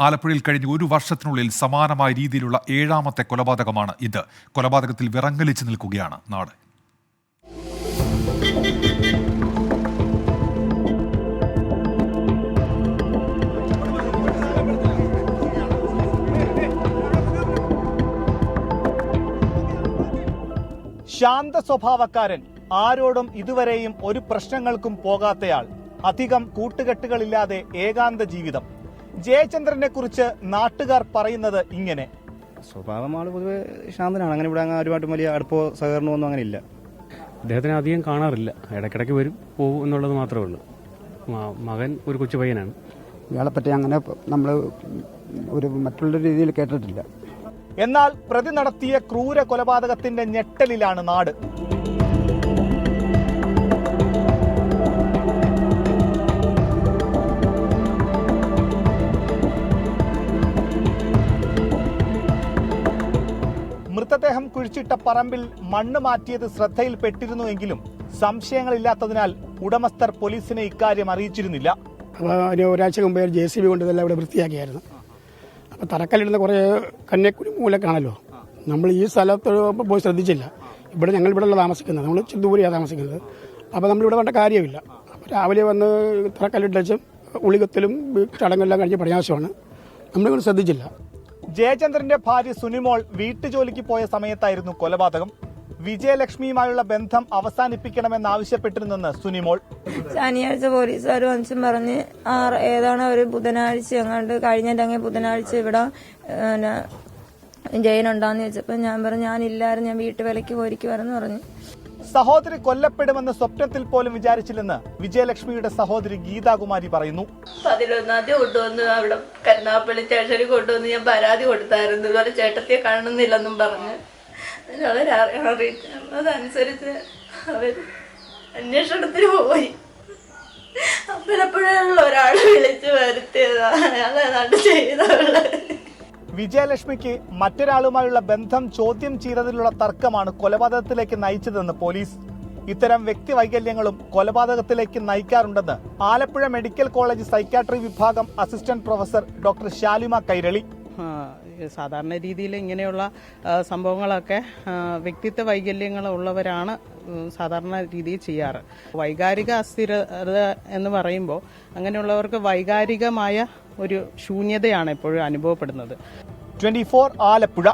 ആലപ്പുഴയിൽ കഴിഞ്ഞ ഒരു വർഷത്തിനുള്ളിൽ സമാനമായ രീതിയിലുള്ള 7ാമത്തെ കൊലപാതകമാണ് ഇത്. കൊലപാതകത്തിൽ വിറങ്ങലിച്ചു നിൽക്കുകയാണ് നാട്. ശാന്ത സ്വഭാവക്കാരൻ, ആരോടും ഇതുവരെയും ഒരു പ്രശ്നങ്ങൾക്കും പോകാത്തയാൾ, അധികം കൂട്ടുകെട്ടുകളില്ലാതെ ഏകാന്ത ജീവിതം. ജയചന്ദ്രനെ കുറിച്ച് നാട്ടുകാർ പറയുന്നത് ഇങ്ങനെ: സ്വഭാവം ആള് പൊതുവെ ശാന്തനാണ്. അങ്ങനെ ഇവിടെ ഒരുപാട് വലിയ അടുപ്പോ സഹകരണമോ ഒന്നും അങ്ങനെ ഇല്ല. അദ്ദേഹത്തിനെ അധികം കാണാറില്ല, ഇടയ്ക്കിടയ്ക്ക് വരും പോകും എന്നുള്ളത് മാത്രമേ ഉള്ളൂ. മകൻ ഒരു കൊച്ചു പയ്യനാണ്. ഇയാളെപ്പറ്റി അങ്ങനെ നമ്മൾ ഒരു മറ്റുള്ള രീതിയിൽ കേട്ടിട്ടില്ല. എന്നാൽ പ്രതി നടത്തിയ ക്രൂര കൊലപാതകത്തിന്റെ ഞെട്ടലിലാണ് നാട്. മൃതദേഹം കുഴിച്ചിട്ട പറമ്പിൽ മണ്ണ് മാറ്റിയത് ശ്രദ്ധയിൽപ്പെട്ടിരുന്നുവെങ്കിലും സംശയങ്ങളില്ലാത്തതിനാൽ ഉടമസ്ഥർ പോലീസിനെ ഇക്കാര്യം അറിയിച്ചിരുന്നില്ല. ഒരാഴ്ച മുമ്പ് JCB കൊണ്ട് ഇതെല്ലാം ഇവിടെ വൃത്തിയാക്കിയായിരുന്നു. അപ്പോൾ തറക്കല്ലിടുന്ന കുറേ കന്യാക്കുരി മൂലക്കാണല്ലോ. നമ്മൾ ഈ സ്ഥലത്ത് പോയി ശ്രദ്ധിച്ചില്ല. ഞങ്ങൾ ഇവിടെ താമസിക്കുന്നത്, നമ്മൾ ചിന്തൂരിയാണ് താമസിക്കുന്നത്. അപ്പോൾ നമ്മളിവിടെ വേണ്ട കാര്യമില്ല. അപ്പോൾ രാവിലെ വന്ന് തറക്കല്ലിട്ടും ഉളികത്തിലും ചടങ്ങെല്ലാം കഴിഞ്ഞ് പ്രയാസമാണ്. നമ്മളിവിടെ ശ്രദ്ധിച്ചില്ല. ജയചന്ദ്രന്റെ ഭാര്യ സുനിമോൾ വീട്ടുജോലിക്ക് പോയ സമയത്തായിരുന്നു കൊലപാതകം. വിജയലക്ഷ്മിയുമായുള്ള ബന്ധം അവസാനിപ്പിക്കണമെന്നാവശ്യപ്പെട്ടിരുന്നെന്ന് സുനിമോൾ. ശനിയാഴ്ച പോലീസുകാർ വന്നിച്ചും പറഞ്ഞ് ഏതാണ് ഒരു ബുധനാഴ്ച എങ്ങാണ്ട് കഴിഞ്ഞിട്ടെങ്കിൽ ബുധനാഴ്ച ഇവിടെ ജയനുണ്ടാന്ന് ചോദിച്ചപ്പോൾ ഞാൻ പറഞ്ഞു ഞാനില്ലായിരുന്നു, ഞാൻ വീട്ടുവേലയ്ക്ക് പോയിരിക്കുവാരെന്ന് പറഞ്ഞു. സഹോദരി കൊല്ലപ്പെടുമെന്ന് സ്വപ്നത്തിൽ പോലും വിചാരിച്ചില്ലെന്ന് വിജയലക്ഷ്മിയുടെ സഹോദരി ഗീതാകുമാരി പറയുന്നു. 11-ാം തീയതി കൊണ്ടുവന്ന് അവിടെ കരുനാഗപ്പള്ളി സ്റ്റേഷനിൽ കൊണ്ടുവന്ന് ഞാൻ പരാതി കൊടുത്തായിരുന്നു. ഇതുപോലെ ചേട്ടത്തിയെ കാണുന്നില്ലെന്നും പറഞ്ഞ് അതനുസരിച്ച് അവർ അന്വേഷണത്തിന് പോയി. അപ്പോഴപ്പോഴുള്ള ഒരാളെ വിളിച്ചു വരുത്തിയതാണ് അയാൾ ഏതാണ്ട് ചെയ്തവള്. വിജയലക്ഷ്മിക്ക് മറ്റൊരാളുമായുള്ള ബന്ധം ചോദ്യം ചെയ്തതിലുള്ള തർക്കമാണ് കൊലപാതകത്തിലേക്ക് നയിച്ചതെന്ന് പോലീസ്. ഇത്തരം വ്യക്തിവൈകല്യങ്ങളും കൊലപാതകത്തിലേക്ക് നയിക്കാറുണ്ടെന്ന് ആലപ്പുഴ മെഡിക്കൽ കോളേജ് സൈക്യാട്രി വിഭാഗം assistant professor doctor Shalima Kairali. സാധാരണ രീതിയിൽ ഇങ്ങനെയുള്ള സംഭവങ്ങളൊക്കെ വ്യക്തിത്വ വൈകല്യങ്ങൾ ഉള്ളവരാണ് സാധാരണ രീതിയിൽ ചെയ്യാറ്. വൈകാരിക അസ്ഥിരത എന്ന് പറയുമ്പോൾ അങ്ങനെയുള്ളവർക്ക് വൈകാരികമായ ഒരു ശൂന്യതയാണ് എപ്പോഴും അനുഭവപ്പെടുന്നത്. 24 ആലപ്പുഴ.